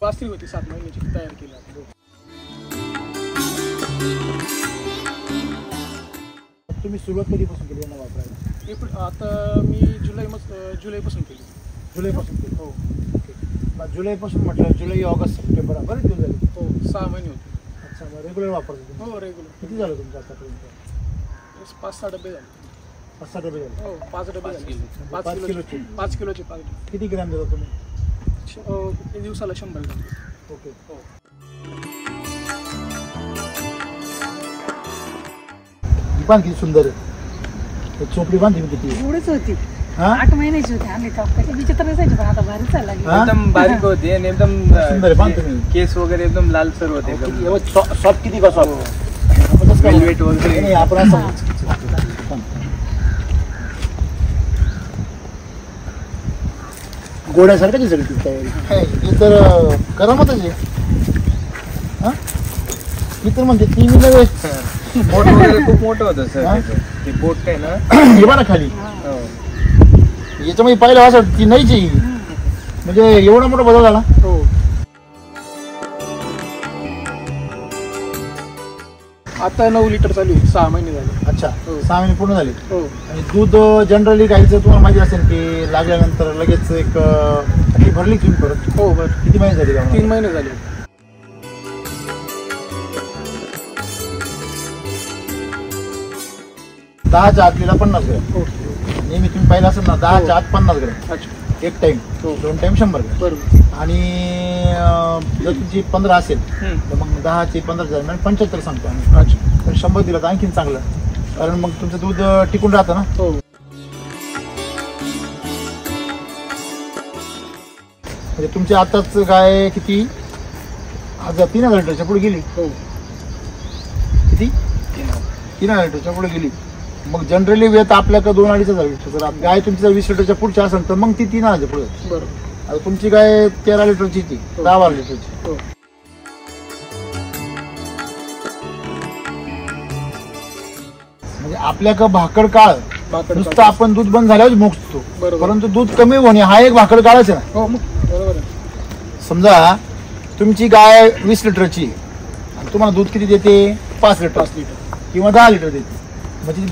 वासरी होती 7 महिन्याची तयार केली. तुम्ही सुरुवात कधीपासून केली यांना वापरायला? आता मी जुलैपासून केली. जुलैपासून केली? हो. ओके. जुलैपासून म्हटलं जुलै ऑगस्ट सप्टेंबर बरेच दिवस झाले. हो 6 महिने होते. अच्छा, मग रेग्युलर वापरतो तुम्ही? हो रेग्युलर. किती झालं तुमचं आतापर्यंत? 5-6 डबे झाले. 5-6 डबे झाले? हो 5 डबे झाले. 5 किलोचे? 5 किलोचे 5. किती ग्रॅम देता तुम्ही? दिवसाला 100 ग्रॅम. ओके. हो. पान किती सुंदर आहे. चोपडी बांधली मी किती? एवढीच होती. 8 महिन्याची होती. आम्ही विचित्र दिसायची, पण आता भारी चालला. एकदम बारीक होते आणि एकदम सुंदर आहे. बांध तुम्ही. केस वगैरे एकदम लालसर होते. एकदम सॉफ्ट किती का सॉफ्ट? वेलवेट वगैरे. नाही आपण असं घोड्यासारखं दिसेल ती तयारी. हे तर करामतच आहे. हा मी तर म्हणते 3 महिने बोट वगैरे खूप मोठं होतं सर. ते बोट काय ना हे बघा खाली याच्यामध्ये पाहिलं असं ती नाहीच आहे. म्हणजे एवढा मोठा बदल झाला. हो. आता 9 लिटर चालू आहे. 6 महिने झाले. अच्छा, 6 महिने पूर्ण झाले. हो. आणि दूध जनरली गाईचं तुम्हाला माहिती असेल की लागल्यानंतर लगेच एक भरली तुम्ही परत? हो बरं. किती महिने झाले? 3 महिने झाले. 10च्या आत 50 ग्रॅम. हो. नेहमी तुम्ही पाहिलं असेल ना 10च्या आत 50 ग्रॅम. अच्छा. एक टाइम. हो. 2 टाइम 100 ग्रॅम. बरोबर. आणि जर तुमची 15 असेल तर मग 10 ते 15 दरम्यान 75 सांगतो आम्ही. अच्छा. पण 100 दिलं तर आणखीन चांगलं, कारण मग तुमचं दूध टिकून राहतं ना. हो. म्हणजे तुमची आताच गाय किती 3000 लिटरच्या पुढे गेली. हो. किती? 3000 लिटरच्या पुढे गेली. मग जनरली वेत आपल्याकडे 2-2.5 लिटर. जर गाय तुमची 20 लिटरच्या पुढची असेल तर मग ती 3000 पुढे. बरोबर. आता तुमची गाय 13 लिटरची ती 10-12 लिटरची. हो. म्हणजे आपल्याकडे भाकड काळ नुसतं आपण दूध बंद झाल्यावर मोजतो, परंतु दूध कमी होणे हा एक भाकड काळच आहे ना. हो बरोबर आहे. समजा तुमची गाय 20 लिटरची आणि तुम्हाला दूध किती देते? 5 लिटर किंवा 10 लिटर देते. म्हणजे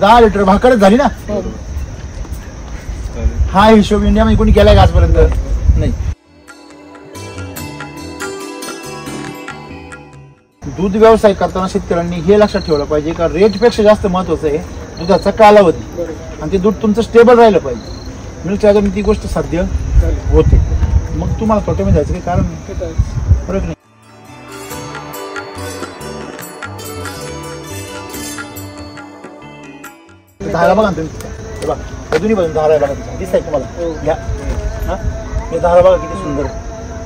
10 लिटर भाकरच झाली ना. हा हिशोब इंडियामध्ये कोणी केलाय का आजपर्यंत? नाही. दूध व्यवसाय करताना शेतकऱ्यांनी हे लक्षात ठेवलं पाहिजे का रेटपेक्षा जास्त महत्वाचं आहे दुधाचा कालावधी, आणि ते दूध तुमचं स्टेबल राहिलं पाहिजे. मिल्क चार्जरने ती गोष्ट साध्य होते. मग तुम्हाला तोट्यामध्ये जायचं काही कारण नाही. फरक नाही. धारा बघा ना तुम्ही, बघा दोन्ही बाजून धारा बघा, दिसत आहे तुम्हाला? घ्या. हा हे धारा बघा किती सुंदर,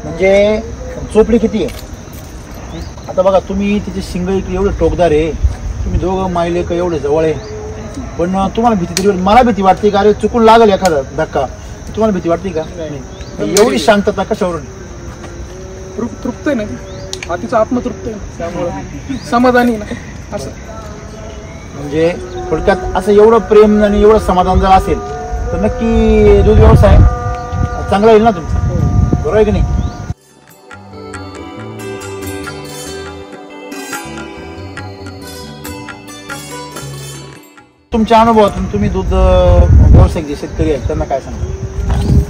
म्हणजे चोपडी किती आहे. आता बघा तुम्ही तिचे शिंग एवढे टोकदार आहे, तुम्ही दोघं मायले का एवढे जवळ आहे, पण तुम्हाला भीती तरी? मला भीती वाटते का अरे चुकून लागल एखादा धक्का? तुम्हाला भीती वाटते का? एवढी शांतता कशावरून? तृप्त आहे ना, तिचं आत्मतृप्त आहे, त्यामुळे समाधानी ना असं. म्हणजे थोडक्यात असं एवढं प्रेम आणि एवढं समाधान जर असेल तर नक्की दूध व्यवसाय चांगला येईल ना तुमचा. बरोबर आहे की नाही? तुमच्या अनुभवातून तुम्ही दूध व्यावसायिक जे शेतकरी आहेत त्यांना काय सांगता?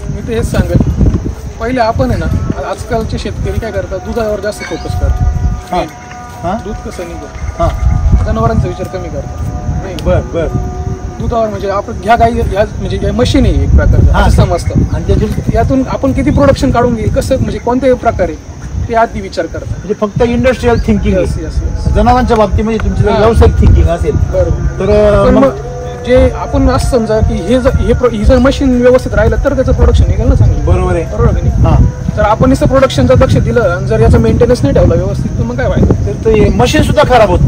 मी तर हेच सांगेल, पहिले आपण आहे ना, आजकालचे शेतकरी काय करतात, दुधावर जास्त फोकस करतात. दूध कसं निघतं, जनावरांचा विचार कमी करतात. नाही बर दुधावर म्हणजे आपण घ्या गाई म्हणजे मशीन आहे एक प्रकारचं समजतं, आणि यातून आपण किती प्रोडक्शन काढून घेईल, कसं म्हणजे कोणत्याही प्रकारे ते आधी विचार करतात. म्हणजे फक्त इंडस्ट्रियल थिंकिंग. जनावरांच्या बाबतीमध्ये तुमची जर व्यावसायिक थिंकिंग असेल तर मग जे आपण असं समजा की ही जर मशीन व्यवस्थित राहिलं तर त्याचं प्रोडक्शन निघेल ना चांगलं. बरोबर आहे. बरोबर आहे की नाही? जर आपण नुसतं प्रोडक्शनचं लक्ष दिलं आणि जर याचं मेंटेनन्स नाही ठेवला व्यवस्थित तर मग काय व्हायचं, तर मशीन सुद्धा खराब होत.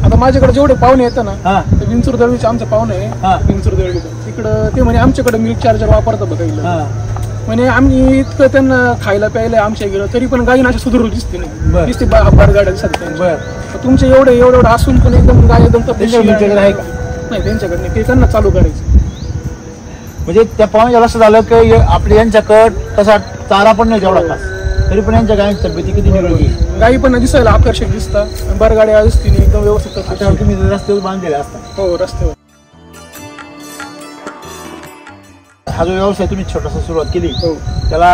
आता माझ्याकडे जेवढे पाहुणे येतात ना, विंचूर दळवीचे आमचे पाहुणे आहे विंचूर दळवी, तिकडं ते म्हणे आमच्याकडे मिल्क चार्जर वापरतं बघा. म्हणजे आम्ही इतकं त्यांना खायला प्यायला आमच्या गेलं तरी पण गायीना अशी सुधारू दिसते नाही, दिसते गाड्या दिसत. तुमचे एवढं असून पण एकदम गाय एकदम आहे का? नाही त्यांच्याकडे नाही, ते त्यांना चालू करायचं. म्हणजे त्या पाहुण्याच्या लक्षात आलं की आपल्या यांच्याकड तसा चारा पण नाही तेवढा खास, तरी पण यांच्या गायची तब्येती किती निरोगी आहे. गाई पण दिसायला आकर्षक दिसतात, बरगाड्या असतील एकदम व्यवस्थित असतात. त्याच्यावर तुम्ही रस्त्यावर बांधलेले असतात. हो रस्त्यावर. हा जो व्यवसाय तुम्ही छोटासा सुरुवात केली हो त्याला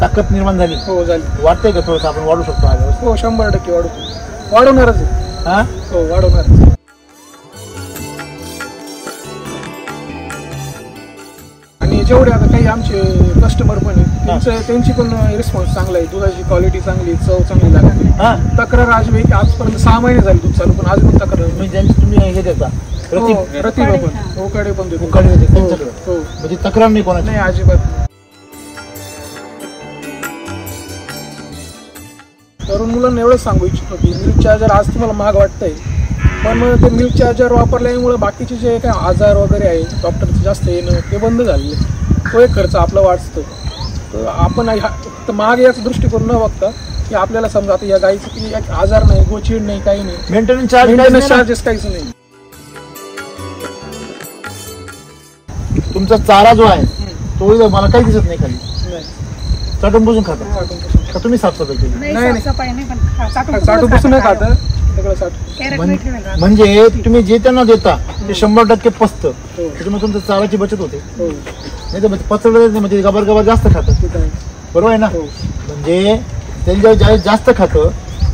ताकद निर्माण झाली, हो झाली. वाटतंय का थोडंसं आपण वाढू शकतो हा व्यवसाय? हो 100% वाढवणारच आहे. हा हो वाढवणार. आणि जेवढे आता काही आमचे कस्टमर पण आहेत त्यांची पण रिस्पॉन्स चांगला आहे. दुधाची क्वालिटी चांगली, चव चांगली लागते. हा तक्रार आजवे की आजपर्यंत 6 महिने झाले दूध चालू, पण अजून पण तक्रार तुम्ही ज्यांची तुम्ही हे देता प्रतिभा पण होकडे पण देतो. उकाडे देते त्यांच्याकडे. हो म्हणजे तक्रार नाही कोणाची? नाही अजिबात नाही. तरुण मुलांना एवढंच सांगू इच्छितो की मिल्क चार्जर आज तुम्हाला महाग वाटतंय, पण मग ते मिल्क चार्जर वापरल्यामुळे बाकीचे जे काही आजार वगैरे आहे डॉक्टरचं जास्त येणं ते बंद झालेले. तो एक खर्च आपला वाचतो. तर आपण फक्त महाग याचा दृष्टिकोन न बघता की आपल्याला समजा आता या गाईचं की एक आजार नाही, गोचीड नाही, काही नाही, मेंटेनन्स चार्जेस काहीच नाही. तुमचा चारा जो आहे तो मला काही दिसत नाही खाली, नाही. चाटून बुजून खाता का तुम्ही साफसफाई केली? नाही नाही. साफसफाई नाही, पण साठू पासून नाही खात सगळं साठ. कॅरेट नाही ठेवायला. म्हणजे तुम्ही जे त्यांना देता ते 100% पचतं, हो. त्याच्यामुळे तुमच्या चाराची बचत होते. हो नाही तर पचवलं नाही म्हणजे गबार गबार जास्त खातं, ठीक आहे. बरोबर आहे ना? हो म्हणजे त्यांच्या ज्यावेळेस जास्त खातं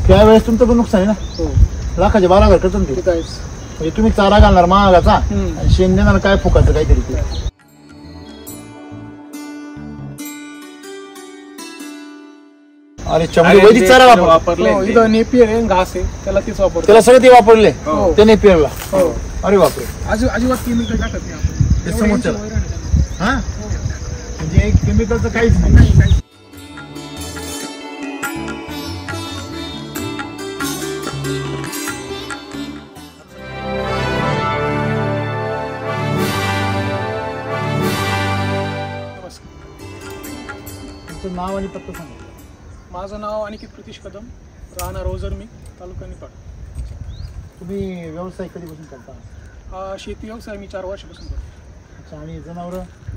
त्यावेळेस तुमचं पण नुकसान आहे ना. हो लाखाचे 12,000 करतं ना ते. ठीक आहे. म्हणजे तुम्ही चारा घालणार महागाचा आणि शेण देणार काय फुकाचं काहीतरी ते. अरे चमडी वैदिक चारा वापरले, हो, इथं नेपियर आहे, घास आहे, त्याला तेच वापरतो. त्याला सगळं ते वापरले हो. त्याने पेरला. हो अरे बापरे, अजिबात केमिकल टाकत नाही आपण. ते समोरच्याला. एवढं यांचं वैरण आहे. हा म्हणजे केमिकलचं काहीच नाही. तुमचं नाव आणि पत्ता सांगा. माझं नाव अनिकेत प्रितीश कदम, राहणार ओझरमी, तालुका निफाड. तुम्ही व्यवसाय कधीपासून करता? हा शेती व्यवसाय मी 4 वर्षापासून करतो. अच्छा, आणि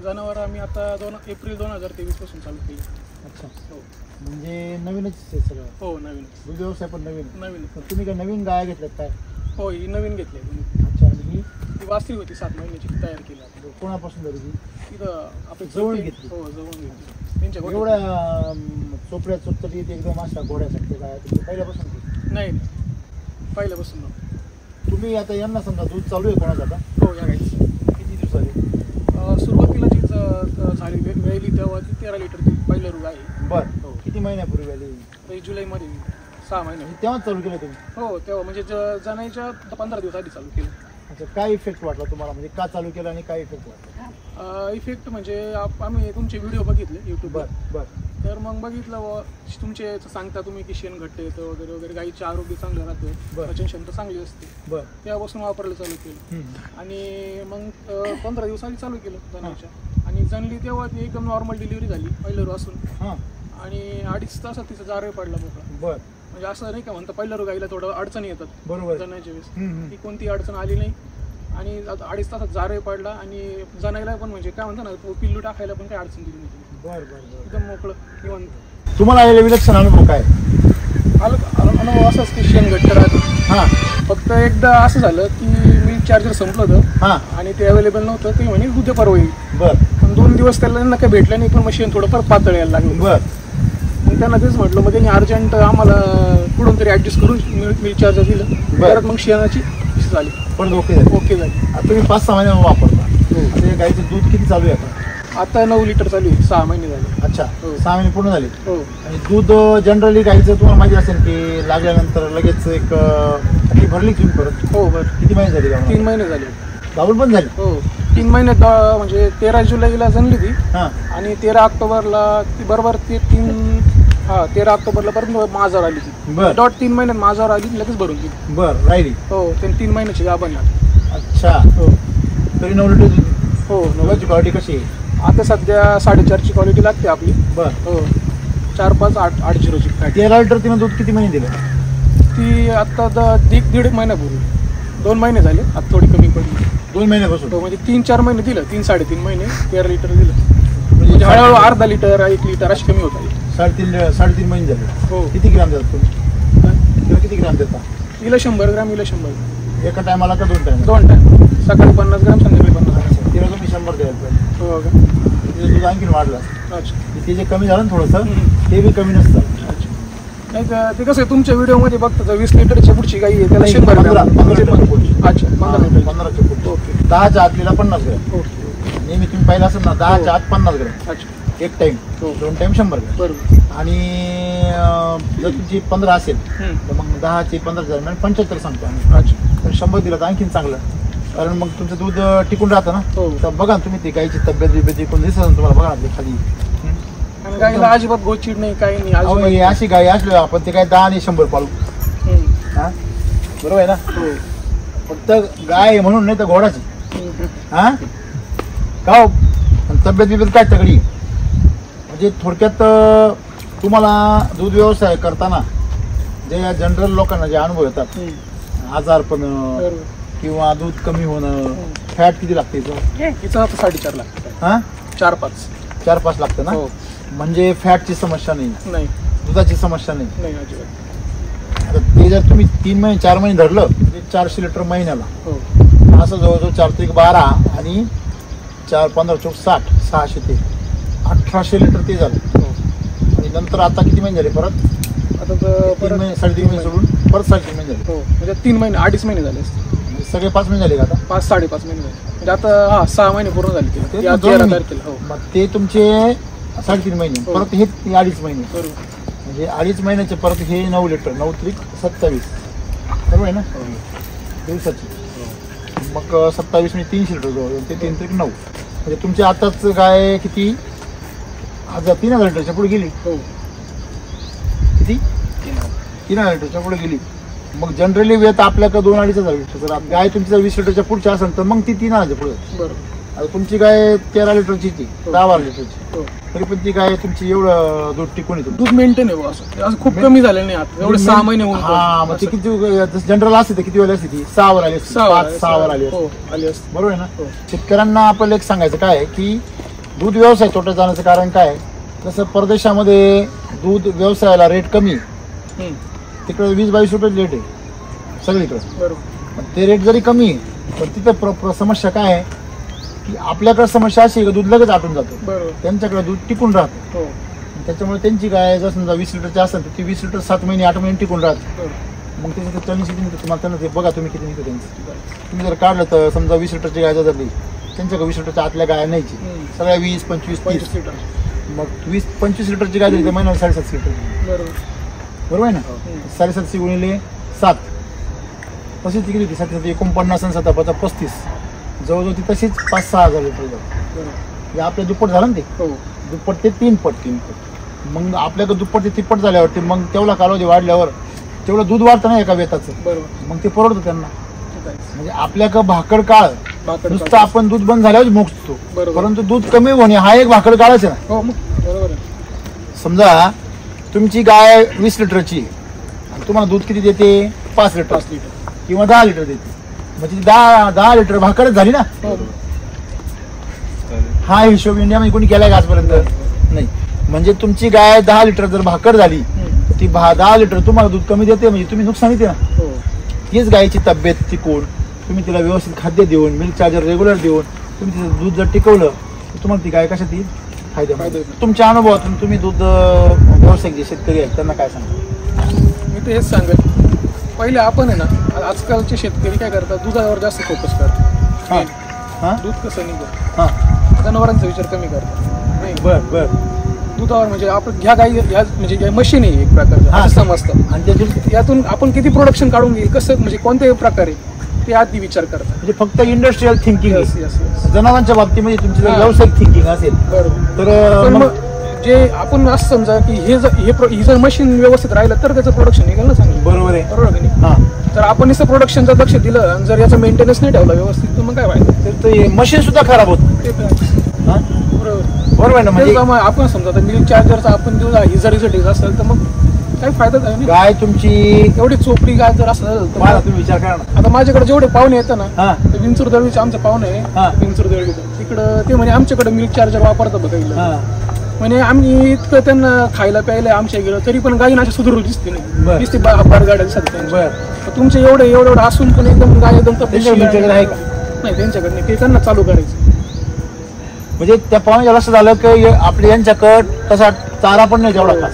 जनावर आम्ही आता एप्रिल 2023 पासून चालू केली. अच्छा, हो म्हणजे नवीनच आहे सगळं. हो नवीन दूध व्यवसाय पण नवीन. नवीन. तर तुम्ही काय नवीन गाय घेतल्यात काय? हो ही नवीन घेतली. अच्छा, आणि ही ती वासरी होती 7 महिन्याची, ती तयार केली आता. कोणापासून झाली ती? तिथं आपण जवळ घेतली? हो जवळ घेतली त्यांच्या गोठ्यात. एवढ्या चोपड्या चोपचटीत एकदम अशा गोड्यासारखे काय तुम्ही पहिल्यापासून घेतली? नाही पहिल्यापासून नव्हतं. तुम्ही आता यांना समजा दूध चालू आहे कोणाचं आता? हो या गाईची किती दिवसाले? सुरुवातीला जी झाली वेळली तेव्हा ती 13 लिटरची पहिलं रूग आहे. बरं, हो. किती महिन्यापूर्वी आली? तर जुलैमध्ये 6 महिने. तेव्हाच चालू केलं तुम्ही? हो तेव्हा म्हणजे जनाईच्या 15 दिवस आधी चालू केलं. अच्छा, काय इफेक्ट वाटला तुम्हाला, म्हणजे का चालू केलं आणि काय इफेक्ट वाटला? इफेक्ट म्हणजे आम्ही तुमचे व्हिडिओ बघितले युट्यूबवर. बरं, तर मग बघितलं तुमचे सांगता तुम्ही की शेण घट्ट येतं वगैरे वगैरे, गाईचे आरोग्य चांगलं राहतं, पचन क्षमता चांगली असते. बरं. तेव्हापासून वापरायला चालू केलं. आणि मग 15 दिवसांनी चालू केलं जनाईच्या. आणि जनली तेव्हा ती एकदम नॉर्मल डिलिव्हरी झाली पहिलं रू असून. हां. आणि 2.5 तासात तिचा जारही पडला मोकळा. बरं. म्हणजे असं नाही का म्हणता पहिलं रू गाईला थोडं अडचणी येतात बरोबर. जनाईच्या वेळेस, ती कोणती अडचण आली नाही. आणि 2.5 तासात जारही पडला आणि जनाईला पण म्हणजे काय म्हणता ना पिल्लू टाकायला पण काही अडचण दिली नाही. बरं. एकदम मोकळं निवांत. तुम्हाला यायला विलक्षण अनुभव काय? अनुभव असाच की शेण घट्ट राहतं. हां. फक्त एकदा असं झालं की मिल्क चार्जर संपलं होतं. हां. आणि ते अवेलेबल नव्हतं. ते म्हणे उद्या परवा येईल. बरं. पण 2 दिवस त्याला काही भेटलं नाही, पण मग शेण थोडं परत पातळ यायला लागलं. बरं. मग त्यांना तेच म्हटलं, मग त्यांनी अर्जंट आम्हाला कुठून तरी ऍडजस्ट करून मिल्क चार्जर दिलं. परत मग शेणाची झाली पण ओके झाली. आता तुम्ही 5-6 महिने वापरता. आता या गाईचं दूध किती चालू आहे आता 9 लिटर चालू आहे. 6 महिने झाले. अच्छा, हो. 6 महिने पूर्ण झाले. हो. आणि दूध जनरली गाईचं तुम्हाला माहिती असेल की लागल्यानंतर लगेच एक ती भरली तुम्ही परत? हो बरं. किती महिने झाले? 3 महिने झाले. गाऊन पण झाली? हो 3 महिने. म्हणजे 13 जुलैला जणली ती. हां. आणि 13 ऑक्टोबरला ती बरोबर 13 ऑक्टोबरला परत माझ्यावर आली ती. बरं. 3 महिन्यात माझ्यावर आली, लगेच भरून गेली. बरं, राहिली. हो त्यांनी 3 महिन्याची गाभण लागली. अच्छा. हो तरी 9 लिटर. हो नवची क्वालिटी कशी आहे आता सध्या 4.5ची क्वालिटी लागते आपली. बरं. हो 4-5-8-0ची. 13 लिटर तिनं दूध किती महिने दिलं? ती आता 1.5 महिन्यापूर्वी. 2 महिने झाले, आता थोडी कमी पडली. 2 महिन्यापासून म्हणजे 3-4 महिने दिलं, 3-3.5 महिने 13 लिटर दिलं. म्हणजे हळूहळू अर्धा लिटर 1 लिटर अशी कमी होत आली. 3.5 महिने झाले. हो. किती ग्राम देतात तुम्ही? तिला किती ग्राम देता? हिला 100 ग्राम, हिला 100. एका टायमाला का 2 टाइम? 2 टाइम, सकाळी 50 ग्राम, संध्याकाळी 50 ग्राम. तिला तुम्ही 100 द्यायला पाहिजे. हो का? तिचं दूध आणखीन वाढलं. अच्छा. ते जे कमी झालं ना थोडंसं, ते बी कमी नसतं. अच्छा. नाही तर ते कसं आहे, तुमच्या व्हिडिओमध्ये बघता 20 लिटरची पुढची गाई आहे त्याला 100 ग्राम. 15 लिटर पुढची. अच्छा, 15 लिटर. 15च्या पुढची. ओके. 10च्या आतलीला 50 ग्राम. ओके. नेहमी तुम्ही पाहिलं असेल ना, 10च्या आत 50 ग्राम. अच्छा. एक टाइम. हो. 2 टाइम 100 ग्राम. बरोबर. आणि जर तुमची 15 असेल हम्म. तर मग 10 चे 15 दरम्यान 75 सांगतो आम्ही. अच्छा. तर 100 दिलं तर आणखीन चांगलं, कारण मग तुमचं दूध टिकून राहतं ना. हो. तर बघा ना तुम्ही, ती गायची तब्येत बिब्येत एकूण दिसत ना तुम्हाला, बघा ना ते खाली. आणि गाईला अजिबात गोचिड नाही, काही नाही, अहो, अजिबात. ही अशी गाय असलो आपण ते काय 10 आणि 100 पाळू. हम्म. हा, बरोबर आहे ना. हो. फक्त गाय आहे म्हणून, नाही तर घोडाची. हम्म. हा का हो? आणि तब्येत बिब्येत काय तगडी. म्हणजे थोडक्यात तुम्हाला दूध व्यवसाय करताना जे जनरल लोकांना जे अनुभव येतात, हम्म. आजारपण बरोबर. किंवा दूध कमी होणं, फॅट किती लागते हिचं? हिचा आता 4.5 लागतं. हा, 4-5. 4-5 लागतं ना. हो. म्हणजे फॅटची समस्या नाही, नाही दुधाची समस्या नाही. नाही अजिबात. आता ते जर तुम्ही 3 महिने 4 महिने धरलं म्हणजे 400 लिटर महिन्याला, हो. असं जवळजवळ 4×12 आणि 4×15=60, 600 ते 1800 लिटर ते झालं. हो. आणि नंतर आता किती महिने झाले परत? आता तर 3 महिने 3.5 महिने सोडून परत 3.5 महिने झाले. हो, म्हणजे 3 महिने 2.5 महिने झाले असते. म्हणजे सगळे 5 महिने झाले का आता? 5-5.5 महिने झाले. म्हणजे आता 6 महिने पूर्ण झाले ते तिला. या 2 13 महिने. तारखेला. हो. मग ते तुमचे 3.5 महिने, हो. परत हे 2.5 महिने, बरोबर. म्हणजे 2.5 महिन्याचे परत हे 9 लिटर, 9×27, बरोबर आहे ना दिवसाची. मग 27 म्हणजे 300 लिटर जवळ, ते 3×9, म्हणजे तुमचे आताच काय किती? आज 3000 लिटरच्या पुढे गेली. हो. किती? 3000 लिटरच्या पुढे गेली. मग जनरली वेत आपल्याकडे 2-2.5 लिटर. जर गाय तुमची 20 लिटरच्या पुढच्या असेल तर मग ती 3000 पुढे. बरोबर. आता तुमची गाय 13 लिटरची ती, 10-12 लिटरची, हो. तरी पण ती गाय तुमची एवढं दूध टिकून येतो. दूध मेंटेन आहे बुवा असं. असं खूप कमी झालं नाही आता. एवढे 6 महिने होऊन. हा, मग ती असं. किती जनरल असते तर किती वेळ असते ती? 6 वर आली असते, 5-6 वर आली असते. हो, आली असते. बरोबर आहे ना. हो. शेतकऱ्यांना आपल्याला एक सांगायचं काय आहे की दूध व्यवसाय तोट्यात जाण्याचं कारण काय आहे? जसं परदेशामध्ये दूध व्यवसायाला रेट कमी, हम्म. तिकडे 20-22 रुपये रेट आहे सगळीकडे. बरोबर. पण ते रेट जरी कमी आहे पण तिथं समस्या काय आहे की आपल्याकडे समस्या अशी आहे की दूध लगेच आटून जातं, बरोबर. त्यांच्याकडे दूध टिकून राहतं. हो. त्याच्यामुळे त्यांची गाय जर समजा 20 लिटरची असेल तर ती 20 लिटर 7 महिने 8 महिने टिकून राहते. बरोबर. मग त्याचं चलनी किती निघतं तुम्हाला, त्यांना ते बघा तुम्ही किती निघतं त्यांचं. तुम्ही जर काढलं तर समजा 20 लिटरची गाय जर त्यांच्याकडे 20 लिटरच्या आतल्या गाय नाहीची, हम्म. सगळ्या 20, 25, 30. 25 लिटर. मग 20-25 लिटरची गाय झाली तर महिन्याला 750 लिटर. बरोबर. बरोबर आहे ना. हम्म. 750 गुणिले 7, तशीच ती किती होती? 7 49 आणि 7 35, जवळजवळ ती तशीच 5-6 हजार लिटर जाते. बरोबर. हे आपल्या दुप्पट झालं ना ते. हो. दुप्पट ते 3 पट. मग आपल्याकडे दुप्पट ते 3 पट झाल्यावरती मग तेवढा कालावधी वाढल्यावर तेवढं दूध वाढतं ना एका वेताचं, बरोबर. मग ते परवडतं त्यांना. ठीक आहे. म्हणजे आपल्याकडे भाकड काळ भाकड नुसतं काळ. आपण दूध बंद झाल्यावर मोजतो, बरोबर. परंतु दूध कमी होणे हा एक भाकड काळच आहे ना. हो, मग बरोबर आहे. समजा तुमची गाय 20 लिटरची आणि तुम्हाला दूध किती देते? 5 लिटर 5 लिटर. किंवा 10 लिटर देते, म्हणजे 10 लिटर भाकडच झाली ना. हो. हा हिशोब इंडियामध्ये कोणी केलाय का आजपर्यंत? नाही. म्हणजे तुमची गाय 10 लिटर जर भाकर झाली हम्म. तर ती 10 लिटर तुम्हाला दूध कमी देते, म्हणजे तुम्ही नुकसान येते ना. हो. हीच गायची तब्येत टिकवून तुम्ही तिला व्यवस्थित खाद्य देऊन, मिल्क चार्जर रेग्युलर देऊन तुम्ही तिचं दूध जर टिकवलं तर तुम्हाला ती गाय कशात येईल? फायद्यामध्ये. तुमच्या अनुभवातून तुम्ही दूध व्यावसायिक जे शेतकरी आहेत त्यांना काय सांगा? मी तर हेच सांगेल, पहिले आपण आहे ना, आजकालचे शेतकरी काय करतात, दुधावर जास्त फोकस करतात. हां हां दूध कसं निघतं, हां, जनावरांचा विचार कमी करतात. नाही, बर. दुधावर म्हणजे आपण ह्या गाई ह्या म्हणजे मशीन आहे एक प्रकारचं, हां. असं समजतं. आणि त्याची यातून आपण किती प्रोडक्शन काढून घेईल, कसं म्हणजे कोणत्याही प्रकारे ते आधी विचार करतात. म्हणजे फक्त industrial thinking yes yes yes. जनावरांच्या बाबतीमध्ये तुमची जर हां. व्यावसायिक थिंकिंग असेल बरोबर. तर पण मग मग जे आपण असं समजा की ही जर मशीन व्यवस्थित राहिलं तर त्याचं प्रोडक्शन निघेल ना चांगलं. बरोबर आहे. बरोबर की नाही? हां, तर आपण असं प्रोडक्शनचं लक्ष दिलं आणि जर याचं मेंटेनन्स नाही ठेवला व्यवस्थित तर मग काय व्हायचं? तर ते मशीन सुद्धा खराब होत. ते काय? हां, बरोबर. बरोबर आहे ना. म्हणजे तेच मग आपण समजा मिल्क चार्जरचा आपण दिला ही जर रिझल्ट असेल तर मग काही फायदाच आहे ना. गाय तुमची एवढी चोपडी गाय जर असं झालं तुम्हाला तर तुम्ही विचार करा ना. आता माझ्याकडे जेवढे पाहुणे येतात ना हा ते विंचूर दळवीचे आमचे पाहुणे हा. आहे विंचूर दळवीचं तिकडं ते म्हणे आमच्याकडे मिल्क चार्जर वापरतात बघा हा म्हणे आम्ही इतकं त्यांना खायला प्यायला आमच्या गेलं तरी पण गायीना अशा सुधारू दिसते बरं. नाही दिसते गाड्या दिसत त्यांच्या. बर तर तुमचे एवढं असून पण एकदम गाय एकदम त्यांच्याकडे milk charger आहे का? नाही त्यांच्याकडे नाही ते त्यांना चालू करायचं म्हणजे त्या पाहुण्याच्या लक्षात आलं की आपल्या यांच्याकडं तसा चारा पण नाही तेवढा खास,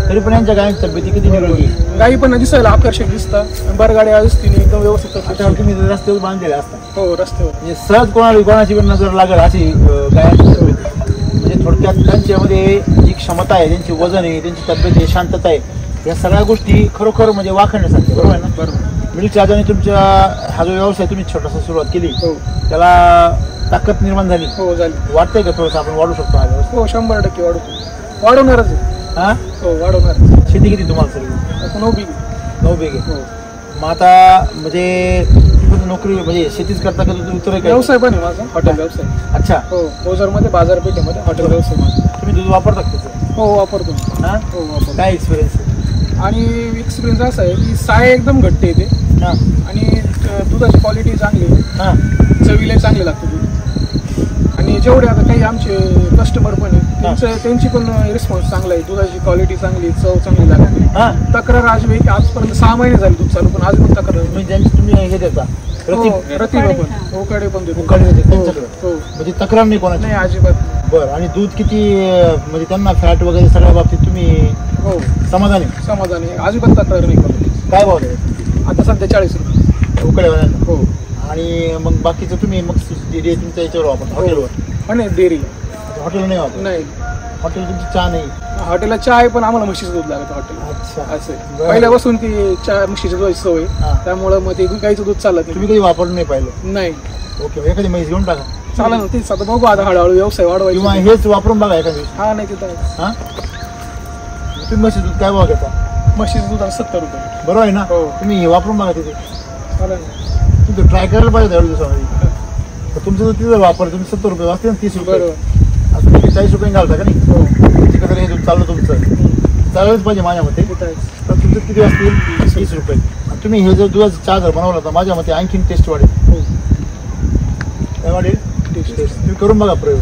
तरी पण यांच्या गायची तब्येती किती निरोगी आहे. गायी पण दिसायला आकर्षक दिसतात बरगाड्या दिसतील एकदम व्यवस्थित आता असतात. तुम्ही रस्त्यावर बांधलेले असतात हो रस्त्यावर म्हणजे सहज कोणाची पण नजर लागेल अशी गायांची तब्येत. म्हणजे थोडक्यात त्यांच्यामध्ये जी क्षमता आहे, त्यांची वजन आहे, त्यांची तब्येत आहे, शांतता आहे, या सगळ्या गोष्टी खरोखर म्हणजे वाखाणण्यासारख्या. बरोबर आहे ना? बरोबर मिल्क चार्जरने तुमच्या हा जो व्यवसाय तुम्ही छोटासा सुरुवात केली हो त्याला ताकद निर्माण झाली. हो झाली वाटतंय का थोडंसं आपण वाढू शकतो हा व्यवसाय? हो 100% वाढवतो वाढवणारच आहे. हा हो वाढवणार शेती किती तुम्हाला सर? आपण उभी 9 बिघे. हो मग आता म्हणजे तुम्ही नोकरी म्हणजे शेतीच करता का तुम्ही इतर काय? व्यवसाय पण आहे माझा हॉटेल व्यवसाय. अच्छा हो ओझरमध्ये बाजारपेठेमध्ये हॉटेल व्यवसाय माझा. तुम्ही दूध वापरता का त्याचं? हो वापरतो हा हो वापरतो. काय एक्सपिरियन्स? आणि एक्सपिरियन्स असा आहे की साय एकदम घट्ट येते हा आणि दुधाची क्वालिटी चांगली आहे. हा चवीला चांगले लागतं दूध. आणि जेवढे आता काही आमचे कस्टमर पण आहेत त्यांची पण रिस्पॉन्स चांगला आहे. दुधाची क्वालिटी चांगली, चव चांगली लागते. हा तक्रार अशी की आजपर्यंत 6 महिने झाले दूध चालू पण अजून तक्रार तुम्ही ज्यांची तुम्ही हे देता हो, प्रतिभा पण होकडे पण देतो. उकडे देते हो, त्यांच्याकडे हो. म्हणजे तक्रार नाही कोणाची? नाही अजिबात. बरं. आणि दूध किती म्हणजे त्यांना फॅट वगैरे सगळ्या बाबतीत तुम्ही हो समाधानी? समाधानी अजिबात तक्रार नाही करत. काय भाव देता आता सध्या 40 रुपये. उकड्यावाल्यांना? हो आणि मग बाकीचं तुम्ही मग तुमच्या याच्यावर वापरता हॉटेलवर? आणि डेअरी हॉटेल नाही वापरत? नाही हॉटेल तुमची चहा नाही? हॉटेलला चहा आहे पण आम्हाला म्हशीचं दूध लागतं हॉटेल. अच्छा असं आहे. बरं. पहिल्यापासून ती चहा म्हशीच्या दुधाची सवय हा. त्यामुळं मग ते गाईचं दूध चालत तुम्ही कधी वापरून नाही पाहिलं? नाही. नाही ओके एखादी म्हैस घेऊन टाका चालेल ना तेच आता बघू आता हळूहळू व्यवसाय किंवा वाढवायचा. हेच वापरून बघा एखादी. हा नाही तिथं हा तुम्ही म्हशी दूध काय भाव घेता? म्हशीचं दूध 70 रुपये. बरोबर आहे ना? हो. तुम्ही हे वापरून बघा तिथे. चालेल ना. तुम्ही ट्राय करायला पाहिजे एवढ्या दिवसामध्ये. तर तुमचं जर तिथं वापर तुम्ही 70 रुपये वाचते ना 30 रुपये. बरोबर. असं तुम्ही 40 रुपये घालता का नाही? हो तिकडे हे दूध चाललं तुमचं चाललंच पाहिजे माझ्या मते. तिथं आहे. तर तुमचं किती असतील? 30 रुपये. आणि तुम्ही हे जर दुधाचं चहा जर बनवला तर माझ्या मते आणखीन टेस्ट वाढेल. हो काय वाढेल? टेस्ट. तुम्ही करून बघा प्रयोग.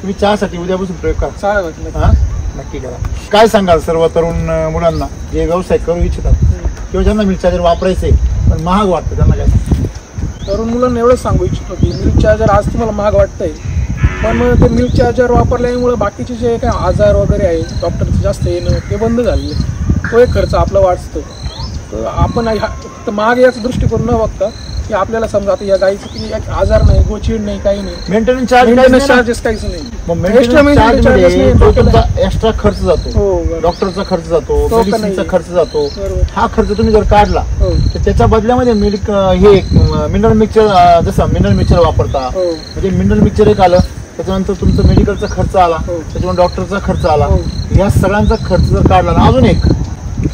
तुम्ही चहासाठी उद्यापासून प्रयोग करा. चालेल ना. हा नक्की करा. काय सांगाल सर्व तरुण मुलांना जे व्यवसाय करू इच्छितात किंवा ज्यांना मिल्क चार्जर वापरायचे पण महाग वाटतं त्यांना काय सांगा? तरुण मुलांना एवढंच सांगू इच्छितो की मिल्क चार्जर आज तुम्हाला महाग वाटतंय पण मग ते मिल्क चार्जर वापरल्यामुळे बाकीचे जे काही आजार वगैरे आहे डॉक्टरचं जास्त येणं ते बंद झालेले. तो एक खर्च आपला वाचतो. तर आपण फक्त महाग याचा दृष्टिकोन न बघता की आपल्याला समजा आता या गाईचं की एक आजार नाही, गोचीड नाही, काही नाही, मेंटेनन्स चार्ज मेंटेनन्स चार्जेस काहीच नाही. मग Extra maintenance maintenance charges charge नाही, तो डोक्याला- तुमचा एक्स्ट्रा खर्च जातो. हो बरोबर. डॉक्टरचा खर्च जातो, तो का मेडिसिनचा नाही? खर्च जातो. बरोबर. हा खर्च तुम्ही जर काढला हो तर त्याच्या बदल्यामध्ये मिल्क हे मिनरल मिक्सचर जसं मिनरल मिक्सचर वापरता हो म्हणजे मिनरल मिक्सचर एक आलं त्याच्यानंतर तुमचं मेडिकलचा खर्च आला हो. त्याच्यामुळे डॉक्टरचा खर्च आला. हो. या सगळ्यांचा खर्च जर काढला ना अजून एक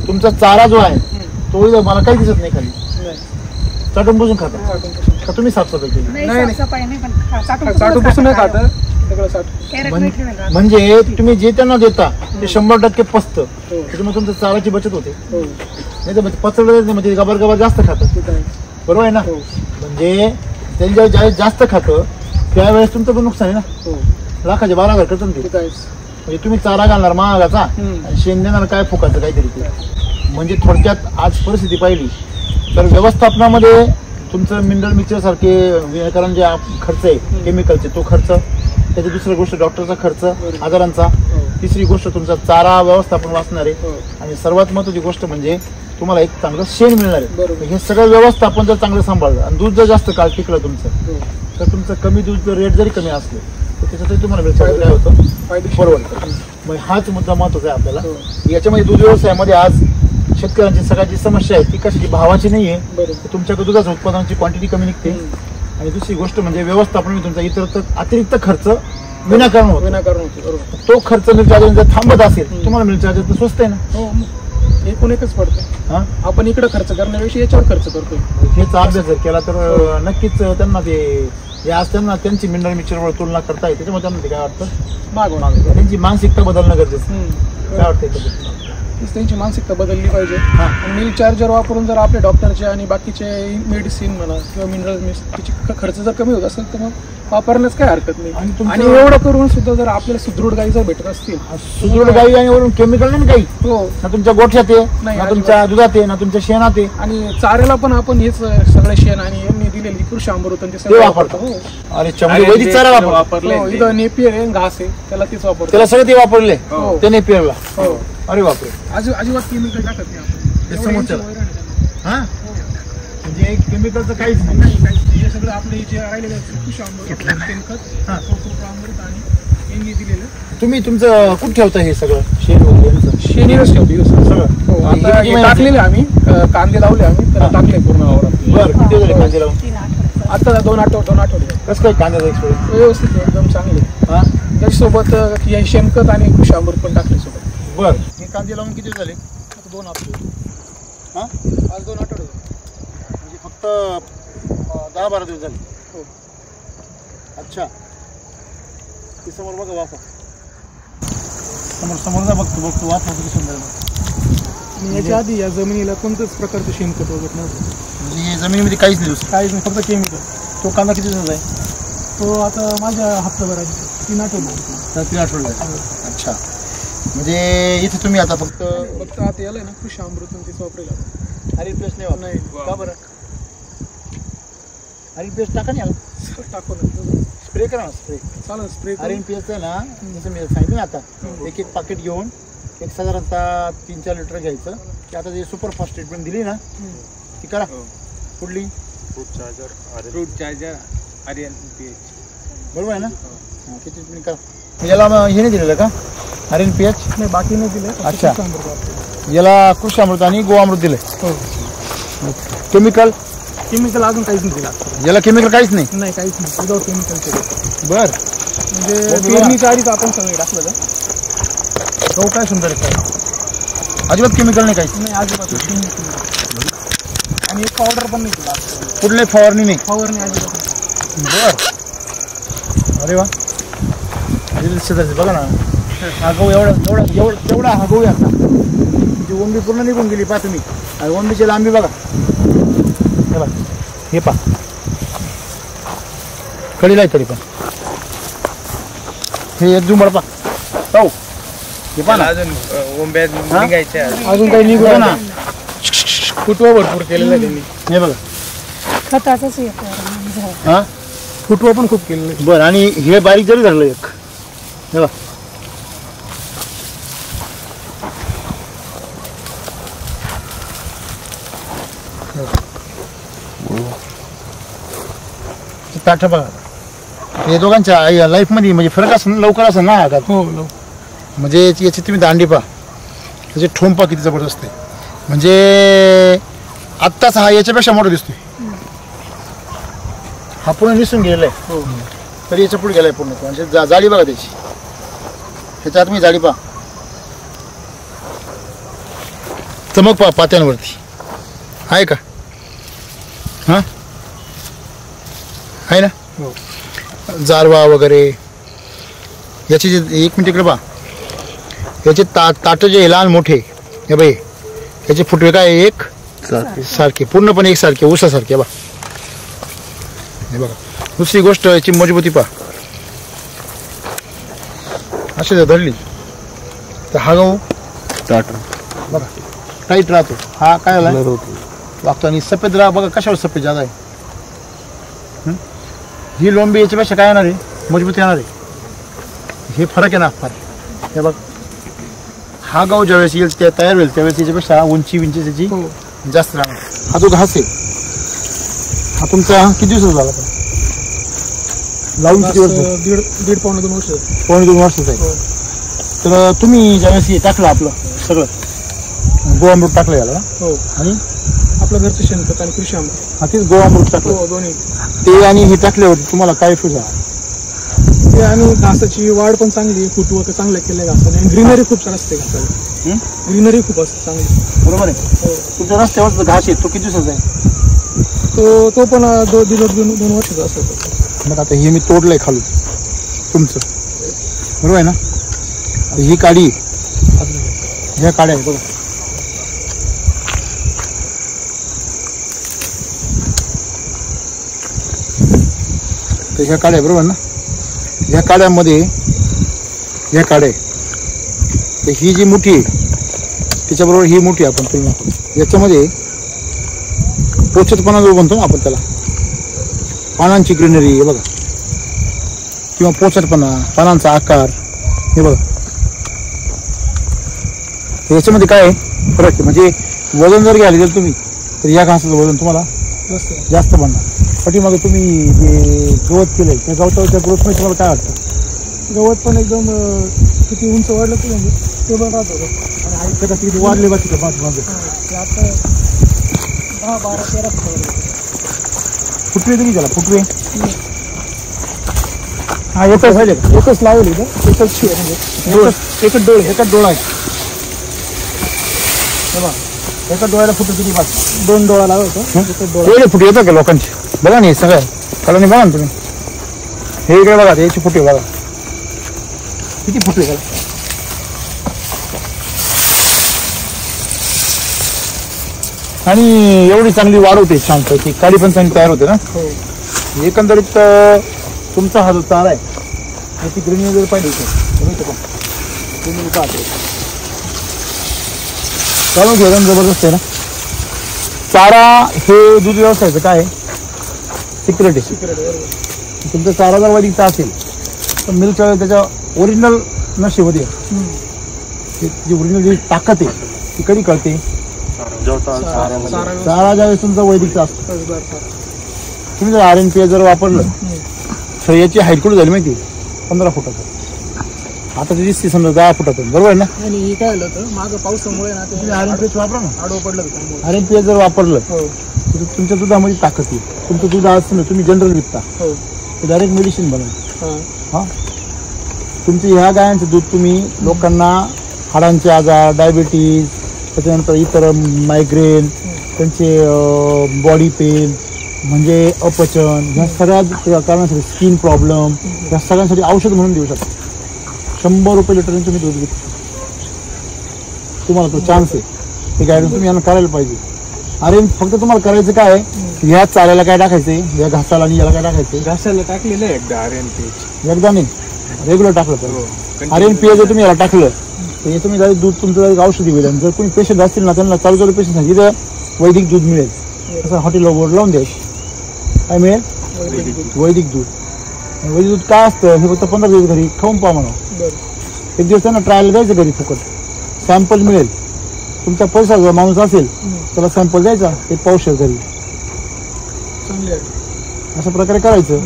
तुमचा चारा जो आहे तो मला काही दिसत नाही खाली नाही चाटून बुजून खाता चाटून का तुम्ही साफसफाई केली? नाही नाही, नाही. साफसफाई नाही पण चाटून पुसून नाही खातं सगळं साठून. कॅरेट म्हण- मीठ ठेवेल राहतं. म्हणजे तुम्ही जे त्यांना देता ते 100% पचतं हो त्याच्यामुळे तुमच्या चाराची बचत होते. हो नाही तर म्हणजे पचवलं नाही म्हणजे गबार गबार जास्त खातं. तिथं आहे. बरोबर आहे ना? हो म्हणजे त्यांनी ज्यावेळेस जास्त खातं त्यावेळेस तुमचं पण नुकसान आहे ना. हो लाखाचे 12,000 करतं ना ते. तिथं आहेच. म्हणजे तुम्ही चारा घालणार महागाचा हम्म. आणि शेण देणार काय फुकाचं काहीतरी ते. म्हणजे थोडक्यात आज परिस्थिती पाहिली तर व्यवस्थापनामध्ये तुमचं मिनरल मिक्सचर सारखे विनाकारण जे खर्च आहे केमिकलचे तो खर्च, त्याची दुसरी गोष्ट डॉक्टरचा खर्च आजारांचा, हो तिसरी गोष्ट तुमचा चारा व्यवस्थापन वाचणार आहे हो आणि सर्वात महत्त्वाची गोष्ट म्हणजे तुम्हाला एक चांगलं शेण मिळणार आहे. बरोबर. हे सगळं व्यवस्थापन जर चांगलं सांभाळलं आणि दूध जर जास्त काळ टिकलं तुमचं हो तर तुमचं कमी दूध रेट जरी कमी असले तर त्याच्यातही तुम्हाला मिळतं काय होतं फायदेशीर. परवडतं. मग हाच मुद्दा महत्त्वाचा आहे आपल्याला. हो याच्यामध्ये दूध व्यवसायामध्ये आज शेतकऱ्यांची सगळ्यात जी समस्या आहे ती कशाची भावाची नाही आहे. बरोबर. तुमच्याकडे दुधाच्या उत्पादनाची क्वांटिटी कमी निघते हम्म. आणि दुसरी गोष्ट म्हणजे व्यवस्थापन तुमचा इतर अतिरिक्त खर्च विनाकारण होतो. विनाकारण होते बरोबर. तो खर्च मिल्क चार्जर जर थांबत असेल तुम्हाला मिल्क चार्जर तर स्वस्त आहे ना. हो मग एकूण एकच पडतं. हा आपण इकडे खर्च करण्यापेक्षा याच्यावर खर्च करतोय. हेचा अभ्यास जर केला तर नक्कीच त्यांना ते हे आज त्यांना त्यांची मिनरल मिक्सचरवर तुलना करता येते त्याच्यामुळे त्यांना ते काय वाटतं मागवणार. त्यांची मानसिकता बदलणं गरजेचं आहे. हम्म. काय वाटतं त्यांची मानसिकता बदलली पाहिजे. आणि मिल्क चार्जर वापरून जर आपल्या डॉक्टरचे आणि बाकीचे मेडिसिन म्हणा किंवा मिनरल त्याची खर्च जर कमी होत असेल तर मग वापरण्यास काही हरकत नाही. आणि एवढं करून सुद्धा जर आपल्याला सुदृढ गाई जर भेटत असतील, सुदृढ गाई आणि वरून केमिकल नाही काही, हो ना तुमच्या गोठ्यात आहे, नाही, ना तुमच्या दुधात आहे, ना तुमच्या शेणात आहे. आणि चाऱ्याला पण आपण हेच सगळे शेण आणि यांनी दिलेली कृषी अमृत ते ते सगळं वापरतो. हो. अरे चमडी वैदिक चारा वापरतो. वापरले हो, इथं नेपियर आहे, घास आहे, त्याला तीच वापरतो. त्याला सगळं ते वापरले हो. त्याने पेरला. हो. अरे बापरे. अजिबात केमिकल टाकत नाही आपण. ते समोरच्याला. एवढं यांची वैरण आहे त्यांना. हा म्हणजे केमिकलचं काहीच नाही. नाही, काहीच नाही. हे सगळं आपले जे राहिलेलं कृषी अमृत, शेणखत, अमृत आणि यांनी दिलेलं तुम्ही तुमचं कुठं ठेवता हे सगळं शेण वगैरे यांचं? शेणीरच ठेवतो सगळं. हो. आता हे टाकलेले आम्ही कांदे लावले आम्ही, त्याला टाकले पूर्ण वावरात. बरं, किती झाले कांदे लावून? 3 आठवड्याचा. आता 2 आठवडे कसं काय कांद्याचा एक्सपिरियन्स? व्यवस्थित आहे, एकदम चांगले. हा त्याच्यासोबत हे शेणखत आणि कृषी अमृत पण टाकले सोबत. बरं. हे कांदे लावून किती झाले? आता 2 आठवडे. हा आज 2 आठवडे. म्हणजे फक्त 10-12 दिवस झाले. हो. अच्छा. ते समोर बघा वाफा. समोरचा बघतो वाफा किती सुंदर आहे. आणि याच्या आधी या जमिनीला कोणत्याच प्रकारचं शेणखत वगैरे नव्हतं. म्हणजे हे जमिनीमध्ये काहीच नाही दुसरं. काहीच नाही, फक्त केमिकल. तो कांदा किती दिवसाचा आहे? तो आता माझ्या हप्ताभर आहे, 3 आठवडे. 3 आठवडे. अच्छा. म्हणजे इथे तुम्ही आता फक्त आता याला ना कृषी अमृत तेच वापरेल. हरी पेस्ट नाही वापरत? नाही. का बरं? हरी पेस्ट टाका नाही आला, टाकू ना, स्प्रे करा ना. स्प्रे चालेल स्प्रे. हरी पेस्ट आहे ना, जसं मी सांगितलं ना आता, एक पाकिट घेऊन एक साधारणतः 3-4 लिटर घ्यायचं. की आता जे सुपर फास्ट ट्रीटमेंट दिली ना ती करा. कुठली? फ्रूट चार्जर आर्यन PH. बरोबर आहे ना? ती ट्रीटमेंट करा. याला मग हे नाही दिलेलं का आर्यन PH? नाही, बाकी नाही दिले. अच्छा. याला कृषी अमृत आणि गोअमृत दिले. हो. केमिकल अजून काहीच नाही दिला. याला केमिकल काहीच नाही? नाही, काहीच नाही. Without chemical. बर. म्हणजे पेरणीच्या आधीच आपण सगळे टाकलं. तो काय सुंदर आहे. अजिबात केमिकल नाही काहीच? नाही, अजिबात नाही. आणि एक पावडर पण नाही दिला. कुठले फवारणी नाही? फवारणी अजिबात नाही. बर. अरे वा. बघा ना, हा गहू एवढा हा गहू आहे आता. म्हणजे ओंबी पूर्ण निघून गेली. पहा तुम्ही, आणि ओंबीची लांबी बघा. हे पहा, कडीला आहे तरी पण. हे एक जुंबड पहा. हो, हे पहा ना. अजून ओंब्यात निघायचे अजून काही निघू ना. फुटवा भरपूर केलेला आहे त्यांनी. हे बघा. खताचंच हे हा, फुटवा पण खूप केलेलं आहे. बरं. आणि हे बारीक जरी धरलं एक, हे बघा. ताट बघा. हे दोघांच्या लाईफ मध्ये म्हणजे फरक असं लवकर असं ना का? हो. म्हणजे याची तुम्ही दांडी पहा, त्याचे ठोंपा किती जबरदस्त आहे. म्हणजे आत्ताच हा याच्यापेक्षा मोठा दिसतोय. हा पूर्ण निसून गेलेला आहे. हो. तरी याच्या पुढे गेलाय पूर्ण. म्हणजे जाळी बघा त्याची. ह्याच्या आत मी जाळी पहा, चमक पहा पात्यांवरती. आहे का? हा, आहे ना? हो. जारवा वगैरे याचे जे, एक मिनिट इकडे पहा. याचे ताट जे लहान मोठे, हे बाई याचे फुटवे काय एक सारखे, पूर्णपणे एकसारखे, ऊसासारखे. बा, हे बघा. दुसरी गोष्ट याची मजबूती पहा. अशी जर धरली तर हा गहू बघा टाईट राहतो. हा काय झाला लागतो. आणि सफेद राहा बघा कशावर सफेद जादा आहे. ही लोंबी याच्यापेक्षा काय येणार आहे, मजबूत येणार आहे. हे फरक आहे ना फार. हे बघ, हा गहू ज्यावेळेस येईल त्या तयार होईल त्यावेळेस याच्यापेक्षा उंची त्याची जास्त राहणार. हा जो घास आहे हा तुमचा किती दिवसाचा झाला? लावून किती वर्ष? दीड पावणे 2 वर्ष. पावणे 2 वर्षाचा आहे. तर तुम्ही ज्यावेळेस हे टाकलं आपलं सगळं गोअमृत टाकलं याला. हो. आणि आपलं घरचं शेणखत आणि कृषी अमृत. हा, तेच गोअमृत टाकलं. हो, दोन्ही. ते आणि हे टाकल्यावर तुम्हाला काय फील झाला? ते आणि घासाची वाढ पण चांगली, फुटवं तर चांगलं केलं घासाने. आणि ग्रीनरी खूप असते घासाला. ग्रीनरी खूप असते चांगली. बरोबर आहे. तुमच्या रस्त्यावर घास आहे तो किती दिवसाचा आहे? तो पण 2 वर्षाचा असतो. मग आता हे मी तोडलंय खालून तुमचं, बरोबर आहे ना? ही काडी ह्या काड्या आहे बघा. तर ह्या काड्या बरोबर ना, ह्या काड्यामध्ये ह्या काड्या तर ही जी मोठी आहे त्याच्याबरोबर ही मोठी आपण तुलना करू. याच्यामध्ये पोचतपणा जो म्हणतो ना आपण त्याला, पानांची ग्रीनरी हे बघा, किंवा पोचटपणा, पानांचा आकार हे बघा. याच्यामध्ये काय फरक आहे, म्हणजे वजन जर घ्यायला गेलं तुम्ही तर या घासाचं वजन तुम्हाला जास्त बनणार. पाठीमागे तुम्ही जे गवत केलंय त्या गवताच्या ग्रोथमध्ये तुम्हाला काय वाटतं? गवत पण एकदम किती उंच वाढलं की म्हणजे ते पण राहत होतं. आणि हाईट कदाचित किती वाढले बाकी का मागे ते आता 10-12-13 फुटवे तुम्ही त्याला फुटवे हा एकच लावली का, एकच म्हणजे एकच डोळे, एकच डोळा आहे तेव्हा एका डोळ्याला फुटे किती पाच 2 डोळा लावत होता. एकच डोळा एवढे फुटे येतात का लोकांचे? बघा नाही सगळ्या कलानी बघा ना तुम्ही, हे इकडे बघा याची फुटे बघा किती फुटले त्याला. आणि एवढी चांगली वाढ होते, शांत की काडी पण चांगली तयार होते ना. एकंदरीत तुमचा हा जो चारा आहे त्याची ग्रीनरी जर पाहिजे चालू घेऊन जबरदस्त आहे ना. चारा हे दूध व्यवसायाचं काय सिक्रेट आहे. तुमचा चारा जर वैदिकचा असेल तर मिल्क त्याच्या ओरिजिनल नशेमध्ये जी ओरिजिनल जी ताकद आहे ती कधी कळते? चारा ज्यावेळेस तुमचा वैदिकचा असतो. तुम्ही जर RNPS जर वापरलं तर याची हाईट कुठे झाली माहिती 15 फुटाचं. आता त्याची समजा 10 फुटाचं, बरोबर आहे ना. आणि काय झालं होतं मागं पावसामुळे ना ते RNPS वापरा ना. आडवं पडलं होतं. RNPS जर वापरलं तर तुमच्या दुधामध्ये ताकद येईल. तुमचं दूध असतं ना तुम्ही जनरल विकता ते डायरेक्ट मेडिसिन बनवतं. हा तुमचं ह्या गायांचं दूध तुम्ही लोकांना हाडांचे आजार, डायबिटीज, त्याच्यानंतर इतर मायग्रेन, त्यांचे बॉडी पेन म्हणजे अपचन, ह्या सगळ्या कारणासाठी स्किन प्रॉब्लेम, ह्या सगळ्यांसाठी औषध म्हणून देऊ शकता. 100 रुपये लिटरने तुम्ही दूध घेतो. तुम्हाला तो चान्स आहे, ते गायडन्स तुम्ही यांना करायला पाहिजे. अरे फक्त तुम्हाला करायचं काय आहे, ह्या चाऱ्याला काय टाकायचंय, या घासाला आणि याला काय टाकायचंय. घासाला टाकलेलं आहे एकदा RNPS. एकदा नाही, रेग्युलर टाकलं तर RNPS जर तुम्ही याला टाकलं तर हे तुम्ही दूध तुमचं औषधी होईल. आणि जर कोणी पेशंट असतील ना त्यांना चालू चालू पेशंट सांगितलं वैदिक दूध मिळेल. असं हॉटेलला बोर्ड लावून द्यायचं, काय मिळेल? वैदिक दूध. वैदिक दूध काय असतं हे फक्त 15 दिवस घरी खाऊन पहा म्हणा. एक दिवस त्यांना ट्रायल द्यायचं घरी फुकट, सॅम्पल मिळेल. तुमचा पैसा जर माणूस असेल त्याला सॅम्पल द्यायचा, एक पावशेर घरी. अशा प्रकारे करायचं,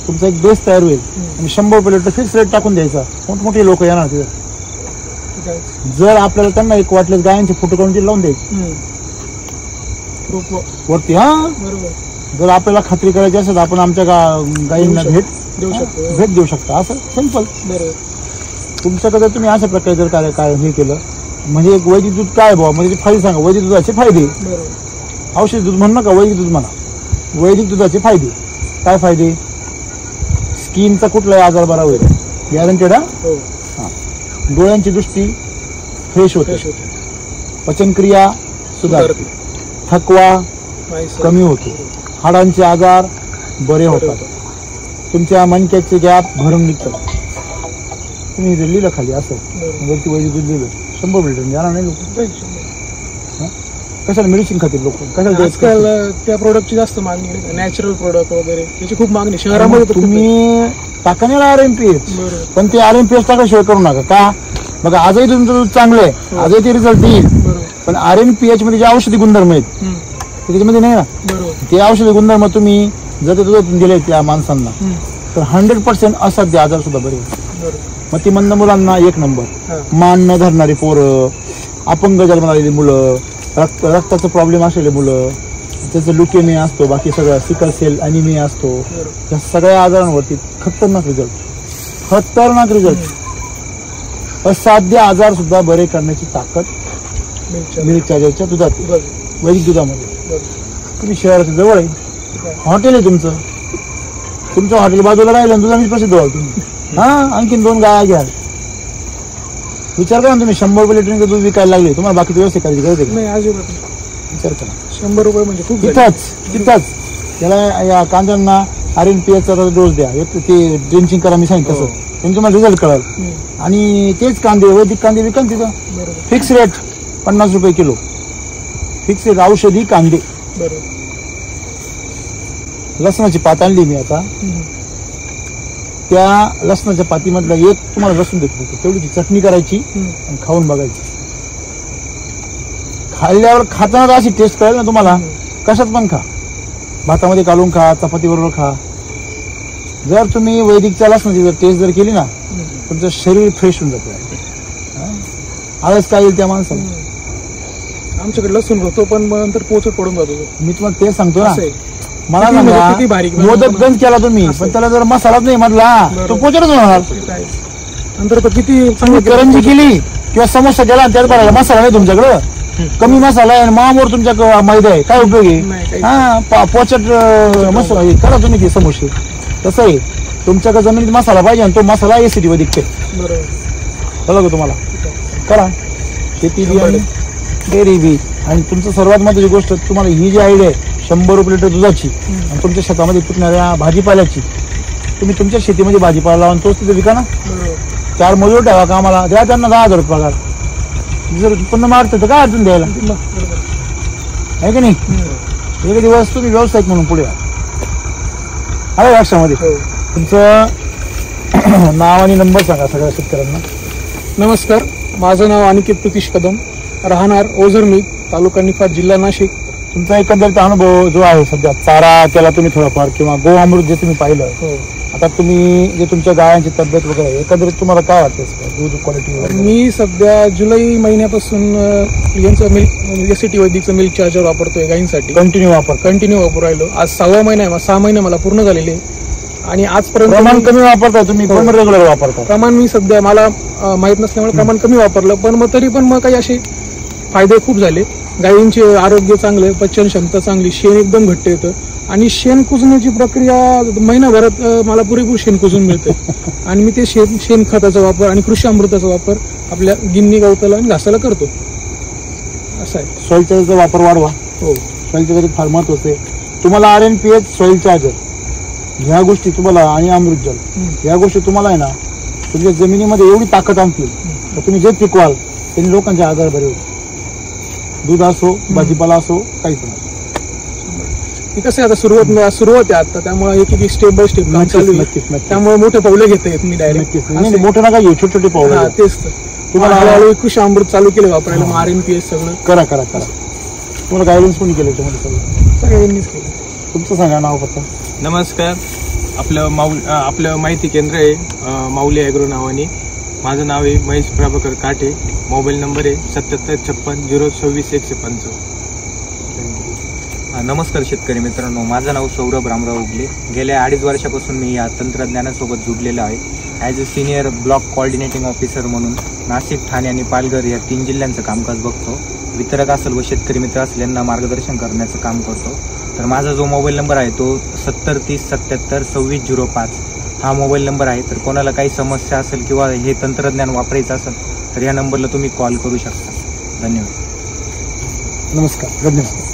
तुमचा एक बेस तयार होईल. आणि 100 रुपये लिटर फिक्स रेट टाकून द्यायचा. मोठमोठे लोक येणार तिथं. जर आपल्याला त्यांना एक वाटलं गायांचे फोटो काढून ते लावून द्यायचे वरती. हा जर आपल्याला खात्री करायची असेल तर आपण आमच्या गायींना भेट देऊ शकता. असं सिंपल. तुमच्याकडे तुम्ही अशा प्रकारे जर काय हे केलं म्हणजे एक वैदिक दूध काय बाबा म्हणजे फायदे सांगा. वैदिक दुधाचे फायदे, औषधी दूध म्हणू नका, वैदिक दूध म्हणा. वैदिक दुधाचे फायदे काय फायदे? स्किनचा कुठलाही आजार बरा होईल, गॅरंटेड. हा डोळ्यांची दृष्टी फ्रेश होते, पचनक्रिया सुधारते, थकवा कमी होतो, हाडांचे आजार बरे होतात, तुमच्या मणक्याचे गॅप भरून निघतात. तुम्ही जर लिहिलं खाली असं वरती वैदिक दूध लिहिलं 100 लिटर जाणार नाही लोक. कशाला मेडिसिन खातील लोक? कशाला? आजकाल त्या प्रोडक्टची जास्त मागणी आहे. नॅचरल प्रोडक्ट वगैरे त्याची खूप मागणी शहरामध्ये. तुम्ही टाका नाही RNPS, पण ते RNPS टाकाशिवाय करू नका. का? बघा आजही तुमचं दूध चांगलं आहे, आजही ते रिझल्ट येईल, पण RNPS मध्ये जे औषधी गुणधर्म आहेत त्याच्यामध्ये नाही ना. ते औषधी गुणधर्म तुम्ही जर ते दूध दिले त्या माणसांना तर 100% असाध्य आजार सुद्धा बरे. मग ती मंद मुलांना 1 नंबर, मान न धरणारी पोरं, अपंग जन्माला आलेली मुलं, रक्ताचा प्रॉब्लेम असलेले मुलं, त्याचं लुकेमिया असतो, बाकी सगळं सिकल सेल अॅनिमिया असतो, या सगळ्या आजारांवरती खतरनाक रिझल्ट. असाध्य आजार सुद्धा बरे करण्याची ताकद मिल्क चार्जरच्या दुधात, वैदिक दुधामध्ये. तुम्ही शहराच्या जवळ आहे, हॉटेल आहे तुमचं हॉटेल बाजूला राहिलं दुधानेच प्रसिद्ध व्हाल तुम्ही. हा आणखीन 2 गाया घ्या, विचार करा ना तुम्ही, 100 रुपये लिटरचं दूध विकायला लागले, तुम्हाला बाकी व्यवस्थित करायची गरज आहे का? नाही अजिबात नाही. विचार करा. 100 रुपये म्हणजे खूप झाले. तिथंच त्याला या कांद्यांना RNPH डोस द्या, एक ते ड्रेंचिंग करा, मी सांगितलं तसं, म्हणजे तुम्हाला रिझल्ट कळेल. आणि तेच कांदे वैदिक कांदे विकन तिथं बरोबर फिक्स रेट 50 रुपये किलो, फिक्स रेट औषधी कांदे. बरोबर. लसणाची पात आणली मी आता, त्या लसणाच्या पातीमधला एक तुम्हाला लसूण देतो, तेवढी चटणी करायची आणि खाऊन बघायची. खाल्ल्यावर खाताना अशी टेस्ट कळेल ना तुम्हाला, कशात पण खा, भातामध्ये काढून खा, चपाती बरोबर खा. जर तुम्ही वैदिकच्या लसणाची जर टेस्ट जर केली ना, तुमचं शरीर फ्रेश होऊन जातं. आळस काय येईल त्या माणसाला. आमच्याकडे लसूण होतो पण मग नंतर पोचट पडून जातो. मी तुम्हाला तेच सांगतो ना, असं आहे. मला किती म्हणजे सांगा, किती बारीक मोदक गंज केला तुम्ही, पण त्याला जर मसालाच नाही मधला, तो पोचटच होणार. नंतर तो किती तुम्ही चांगली करंजी केली किंवा समोसा केला आणि त्यात बघायला मसाला नाही तुमच्याकडं, कमी मसाला आहे आणि मामूर तुमच्या मैदा आहे, काय उपयोग नाही, आहे? काहीच हा पोचट मसाला करा तुम्ही ते समोसे. तसं आहे, तुमच्याकडे जमिनीत मसाला पाहिजे आणि तो मसाला एसिडी वर दिसते. बरोबर. कळलं का तुम्हाला? करा शेती बी आणि डेअरी बी. आणि तुमचं सर्वात महत्वाची गोष्ट, तुम्हाला ही जी आयडिया आहे 100 रुपये लिटर दुधाची आणि तुमच्या शेतामध्ये पिकणाऱ्या भाजीपाल्याची, तुम्ही तुमच्या शेतीमध्ये भाजीपाला लावून तोच तिथे विका ना. बरोबर. 4 मजूर ठेवा कामाला, द्या त्यांना 10,000 रुपये पगार. जर उत्पन्न मारतं तर काय अडचण द्यायला, बरोबर. आहे की नाही? एक दिवस तुम्ही व्यावसायिक म्हणून पुढे आहे लक्षामध्ये. तुमचं नाव आणि नंबर सांगा सगळ्या शेतकऱ्यांना. नमस्कार, माझं नाव अनिकेत प्रतीश कदम, राहणार ओझरमीठ, तालुका निफाड, जिल्हा नाशिक. तुमचा एकंदरीत अनुभव जो आहे, सध्या चारा केला तुम्ही थोडाफार किंवा गो अमृत जे तुम्ही पाहिलं, आता तुम्ही जे तुमच्या गायांची तब्येत वगैरे एकंदरीत तुम्हाला काय वाटतं दूध क्वालिटी वगैरे? मी सध्या जुलै महिन्यापासून यांचं मिल्क एसिटी वैदिकचं मिल्क चार्जर वापरतोय गायींसाठी. कंटिन्यू वापरू राहिलो. आज 6वा महिना आहे, 6 महिने मला पूर्ण झालेले आणि आजपर्यंत प्रमाण कमी वापरताय तुम्ही, रेग्युलर वापरता? प्रमाण मी सध्या मला माहित नसल्यामुळे प्रमाण कमी वापरलं, पण मग तरी पण मग काही असे फायदे खूप झाले. गायींचे आरोग्य चांगले, पचन क्षमता चांगली, शेण एकदम घट्ट येतं आणि शेण कुजण्याची प्रक्रिया महिनाभरात मला पुरेपूर शेण कुजून मिळते. आणि मी ते शेण खताचा वापर आणि कृषी अमृताचा वापर आपल्या गिन्नी गवताला आणि घासाला करतो. असं आहे. सॉइल चार्जरचा वापर वाढवा. हो, सॉइल चार्जर फार महत्वाचं आहे. तुम्हाला RNPH सॉइल चार्जर ह्या गोष्टी तुम्हाला आणि अमृत जल या गोष्टी तुम्हाला आहे ना, तुमच्या जमिनीमध्ये एवढी ताकद आणतील तर तुम्ही जे पिकवाल त्यांनी लोकांचे आजार बरे होतील. दूध असो, भाजीपाला असो, काही पण. ती कसं आहे, आता सुरुवात आहे आता, त्यामुळे एक स्टेप बाय स्टेप काम चालू आहे. त्यामुळे मोठे पावले घेता येत मी डायरेक्ट. मोठं नका घेऊ, छोटे छोटे पावलं. तेच तर. तुम्हाला हळूहळू कृषी अमृत चालू केले वापरायला, मग RNPH सगळं करा. तुम्हाला गायडन्स कोणी केलं त्याच्यामध्ये? सगळ्यांनीच केलं. तुमचं सांगा नाव पत्ता. नमस्कार, आपलं माहिती केंद्र आहे माऊली ॲग्रो नावाने. माझं नाव आहे महेश प्रभाकर काटे. मोबाईल नंबर आहे 7756 026 105. नमस्कार शेतकरी मित्रांनो, माझं नाव सौरभ रामराव उगले. गेल्या 2.5 वर्षापासून मी या तंत्रज्ञानासोबत जुडलेलो आहे. As a senior block coordinating officer म्हणून नाशिक, ठाणे आणि पालघर या 3 जिल्ह्यांचं कामकाज बघतो. वितरक असेल व शेतकरी मित्र असेल यांना मार्गदर्शन करण्याचं काम करतो. तर माझा जो मोबाईल नंबर आहे तो 7030 77 26 05 हा मोबाईल नंबर आहे. तर कोणाला काही समस्या असेल किंवा हे तंत्रज्ञान वापरायचं असेल तर या नंबरला तुम्ही कॉल करू शकता. धन्यवाद. नमस्कार. धन्यवाद.